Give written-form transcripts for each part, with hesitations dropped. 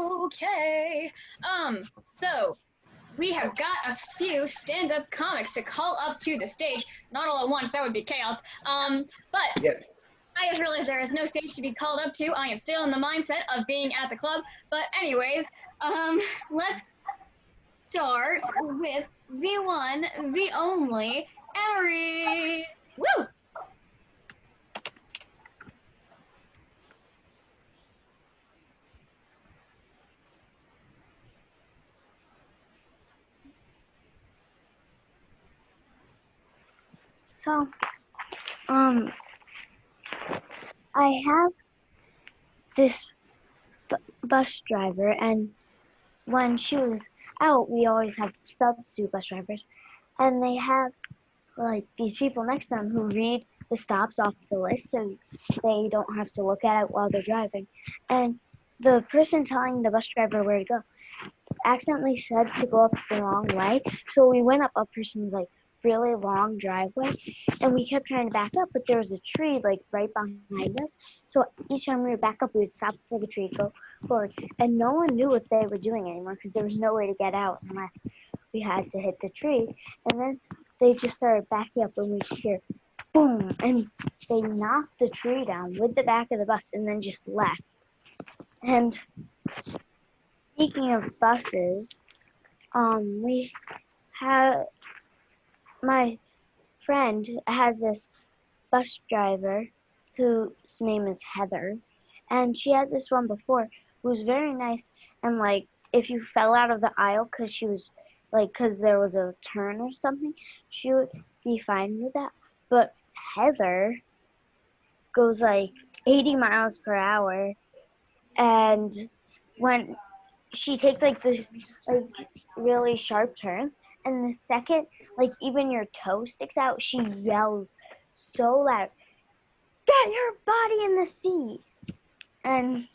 Okay. So we have got a few stand-up comics to call up to the stage. Not all at once, that would be chaos. But Yes. I just realized there is no stage to be called up to. I am still in the mindset of being at the club. But anyways, let's start with the one, the only, Emery. Woo! So, um, I have this bus driver, and when she was out, we always have substitute bus drivers, and they have like these people next to them who read the stops off the list so they don't have to look at it while they're driving. And the person telling the bus driver where to go accidentally said to go up the wrong way. So we went up a person's like really long driveway and we kept trying to back up, but there was a tree like right behind us. So each time we would back up, we would stop for the tree, go forward. And no one knew what they were doing anymore because there was no way to get out unless we had to hit the tree. And then they just started backing up and we'd hear boom, and they knocked the tree down with the back of the bus and then just left. And speaking of buses, we have my friend has this bus driver whose name is Heather, and she had this one before who was very nice, and like if you fell out of the aisle because she was like because there was a turn or something, she would be fine with that. But Heather goes like 80 miles per hour, and when she takes like the like really sharp turns, and the second like even your toe sticks out, she yells so loud, "Get your body in the seat!" And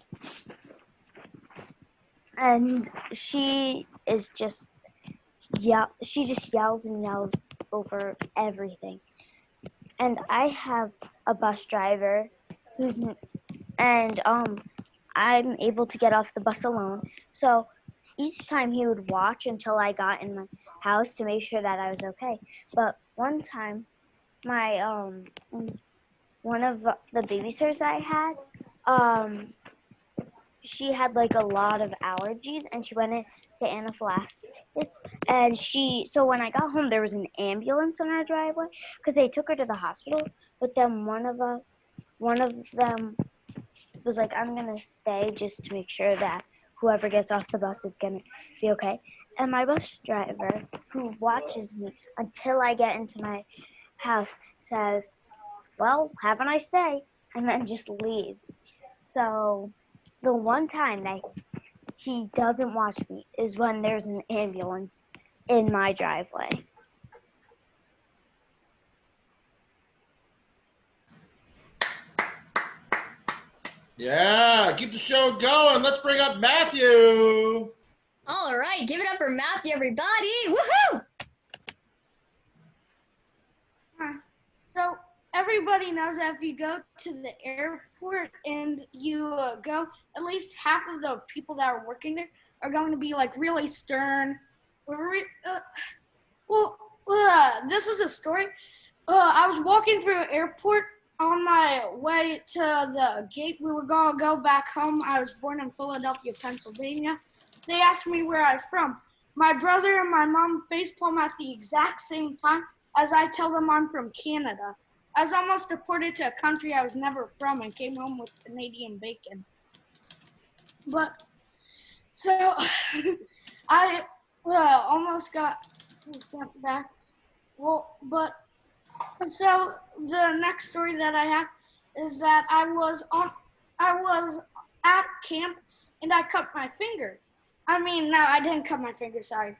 she is just she just yells and yells over everything. And I have a bus driver who's and I'm able to get off the bus alone. So each time he would watch until I got in my house to make sure that I was okay. But one time, my one of the babysitters I had, she had like a lot of allergies and she went into anaphylaxis. And so when I got home, there was an ambulance on our driveway because they took her to the hospital. But then one of them was like, "I'm gonna stay just to make sure that whoever gets off the bus is gonna be okay." And my bus driver, who watches me until I get into my house, says, "Well, have a nice day," and then just leaves. So the one time that he doesn't watch me is when there's an ambulance in my driveway. Yeah, keep the show going. Let's bring up Matthew. All right, give it up for Matthew, everybody. Woohoo! So everybody knows that if you go to the airport and you go, at least half of the people that are working there are going to be like really stern. This is a story. I was walking through an airport on my way to the gate. We were going to go back home. I was born in Philadelphia, Pennsylvania. They asked me where I was from. My brother and my mom facepalm at the exact same time as I tell them I'm from Canada. I was almost deported to a country I was never from and came home with Canadian bacon. But, so, I almost got sent back. Well, but, so the next story that I have is that I was at camp and I cut my finger. I mean, no, I didn't cut my finger, sorry.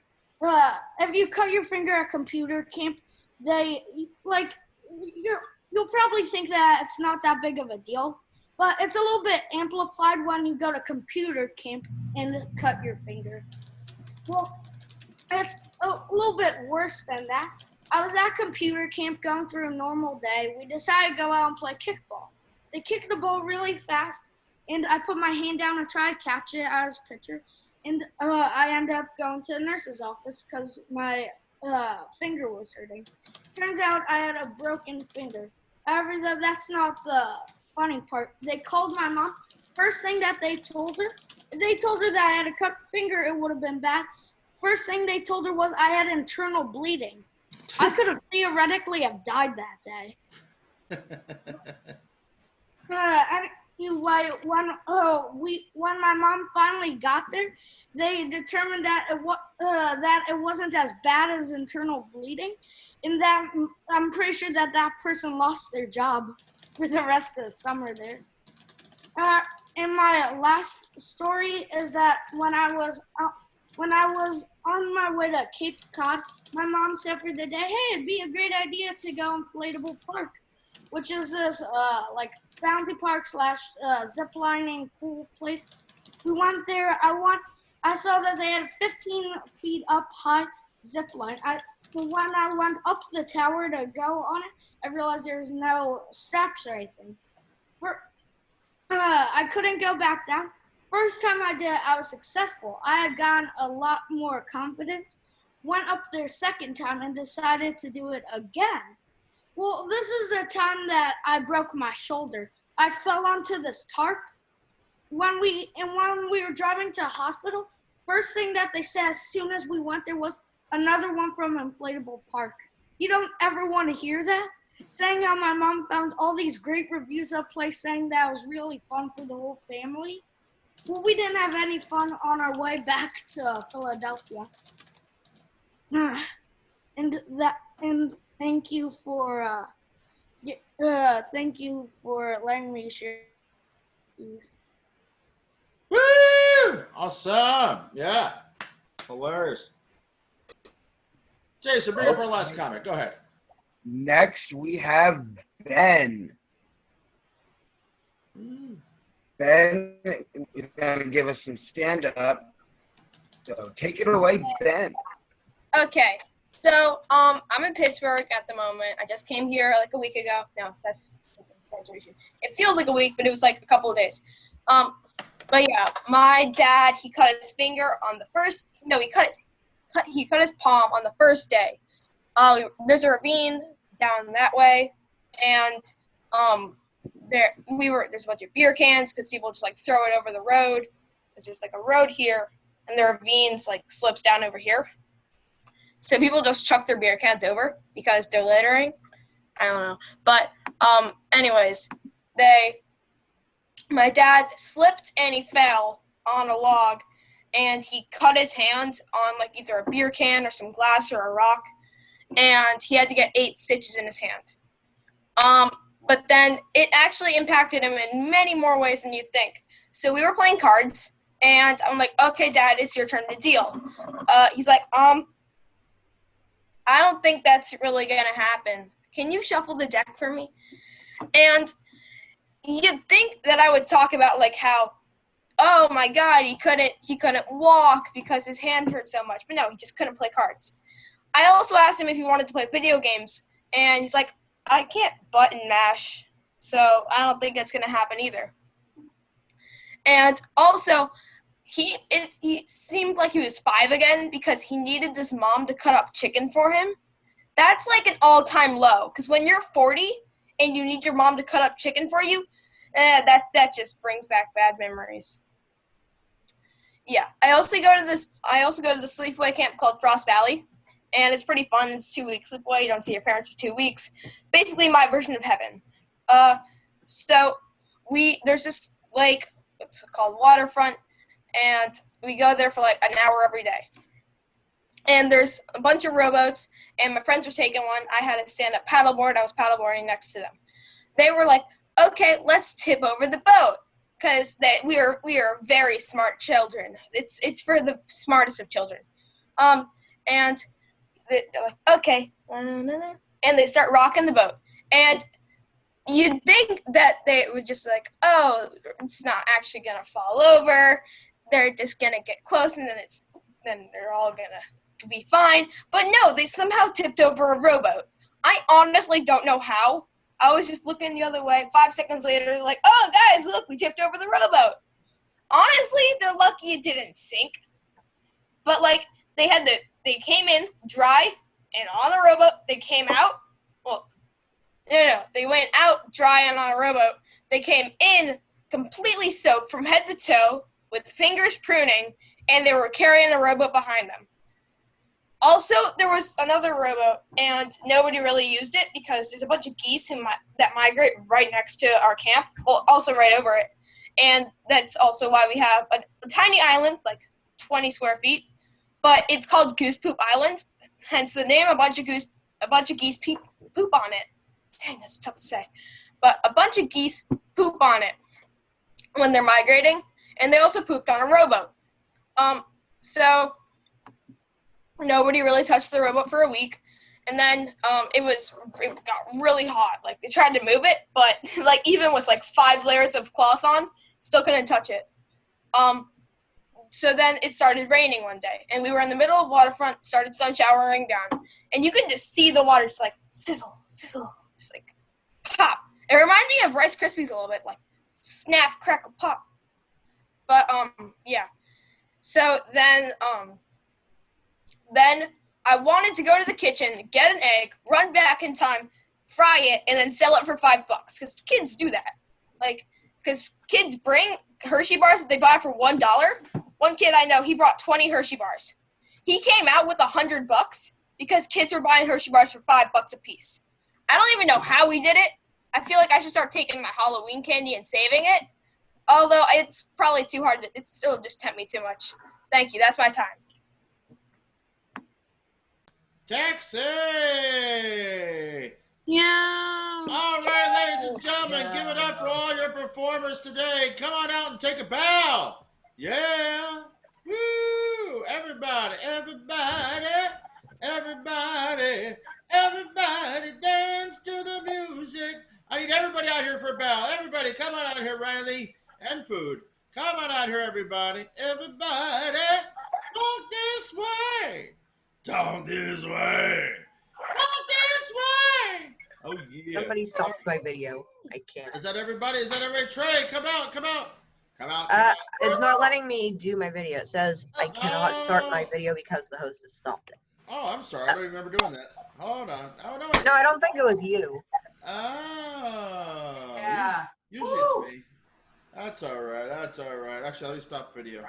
If you cut your finger at computer camp, you'll probably think that it's not that big of a deal, but it's a little bit amplified when you go to computer camp and cut your finger. Well, it's a little bit worse than that. I was at computer camp going through a normal day. We decided to go out and play kickball. They kicked the ball really fast, and I put my hand down and try to catch it out of his picture, and I end up going to the nurse's office because my finger was hurting. Turns out I had a broken finger. However, that's not the funny part. They called my mom. First thing that they told her that I had a cut finger, it would have been bad. First thing they told her was I had internal bleeding. I could have theoretically have died that day. Anyway, when my mom finally got there, they determined that it wasn't as bad as internal bleeding, and that I'm pretty sure that person lost their job for the rest of the summer there. And my last story is that when I was on my way to Cape Cod, my mom said for the day, hey, it'd be a great idea to go Inflatable Park, which is this like bounty park / zip lining pool place. We went there. I saw that they had 15 feet up high zip line. When I went up the tower to go on it, I realized there was no straps or anything. I couldn't go back down. First time I did it, I was successful. I had gotten a lot more confidence. Went up there second time and decided to do it again. Well, this is the time that I broke my shoulder. I fell onto this tarp. When we were driving to hospital, first thing that they said as soon as we went there was another one from Inflatable Park. You don't ever want to hear that? Saying how my mom found all these great reviews of place saying that it was really fun for the whole family. Well, we didn't have any fun on our way back to Philadelphia. And thank you for letting me share these. Woo! Awesome. Yeah. Hilarious. Jason, bring up our last comment. Go ahead. Next, we have Ben. Ben is going to give us some stand-up. So take it away, Ben. Okay, so I'm in Pittsburgh at the moment. I just came here like a week ago. No, that's exaggeration. It feels like a week, but it was like a couple of days. But yeah, my dad, he cut his finger on the first. No, he cut his palm on the first day. There's a ravine down that way, and there's a bunch of beer cans because people just like throw it over the road. There's like a road here, and the ravine's like slopes down over here. So people just chuck their beer cans over because they're littering. I don't know. But anyways, my dad slipped and he fell on a log, and he cut his hand on like either a beer can or some glass or a rock, and he had to get 8 stitches in his hand. But then it actually impacted him in many more ways than you'd think. So we were playing cards, and I'm like, okay, Dad, it's your turn to deal. He's like, I don't think that's really going to happen. Can you shuffle the deck for me? And you'd think that I would talk about like how, oh my God, he couldn't walk because his hand hurt so much. But no, he just couldn't play cards. I also asked him if he wanted to play video games, and he's like, I can't button mash, so I don't think that's going to happen either. And also, he seemed like he was 5 again because he needed this mom to cut up chicken for him. That's like an all-time low, because when you're 40 and you need your mom to cut up chicken for you, that just brings back bad memories. Yeah, I also go to the sleepaway camp called Frost Valley, and it's pretty fun. It's 2 weeks sleepaway. You don't see your parents for 2 weeks. Basically, my version of heaven. So there's this lake, it's called Waterfront, and we go there for like an hour every day. And there's a bunch of rowboats, and my friends were taking one. I had a stand-up paddleboard. I was paddleboarding next to them. They were like, okay, let's tip over the boat, because we are very smart children. It's for the smartest of children. And they're like, okay, and they start rocking the boat. And you'd think that they would just like, oh, it's not actually gonna fall over. They're just gonna get close, and then they're all gonna be fine. But no, they somehow tipped over a rowboat. I honestly don't know how. I was just looking the other way. 5 seconds later, like, oh, guys, look, we tipped over the rowboat. Honestly, they're lucky it didn't sink. But, like, they came in dry and on the rowboat. They came out. Well, no, they went out dry and on a rowboat. They came in completely soaked from head to toe with fingers pruning, and they were carrying a rowboat behind them. Also, there was another rowboat, and nobody really used it because there's a bunch of geese that migrate right next to our camp, well, also right over it. And that's also why we have a tiny island, like 20 square feet, but it's called Goose Poop Island, hence the name. A bunch of geese poop on it. Dang, that's tough to say. But a bunch of geese poop on it when they're migrating, and they also pooped on a rowboat. So nobody really touched the rowboat for a week, and then it got really hot. Like, they tried to move it, but like even with like 5 layers of cloth on, still couldn't touch it. So then it started raining one day, and we were in the middle of waterfront, started sun showering down, and you could just see the water just like sizzle, sizzle, just like pop. It reminded me of Rice Krispies a little bit, like snap, crackle, pop. But yeah. So then I wanted to go to the kitchen, get an egg, run back in time, fry it, and then sell it for $5. Because kids do that. Like, because kids bring Hershey bars that they buy for $1. One kid I know, he brought 20 Hershey bars. He came out with $100 because kids were buying Hershey bars for $5 a piece. I don't even know how he did it. I feel like I should start taking my Halloween candy and saving it. Although it's probably too hard. It still just tempt me too much. Thank you. That's my time. Taxi! Yeah. All right, ladies and gentlemen, give it up for all your performers today. Come on out and take a bow. Yeah. Woo! Everybody, everybody, everybody, everybody dance to the music. I need everybody out here for a bow. Everybody, come on out here, Riley, and food. Come on out here, everybody. Everybody, walk this way. Down this way. Walk this way. Oh, yeah. Somebody stops my video. I can't. Is that everybody? Is that everybody? Trey, come out, come out. Come out, come out. It's not letting me do my video. It says I cannot start my video because the host has stopped it. Oh, I'm sorry. I don't remember doing that. Hold on. Oh, no. No, I don't think it was you. Oh. Yeah. Usually it's me. That's all right. That's all right. Actually, let me stop video.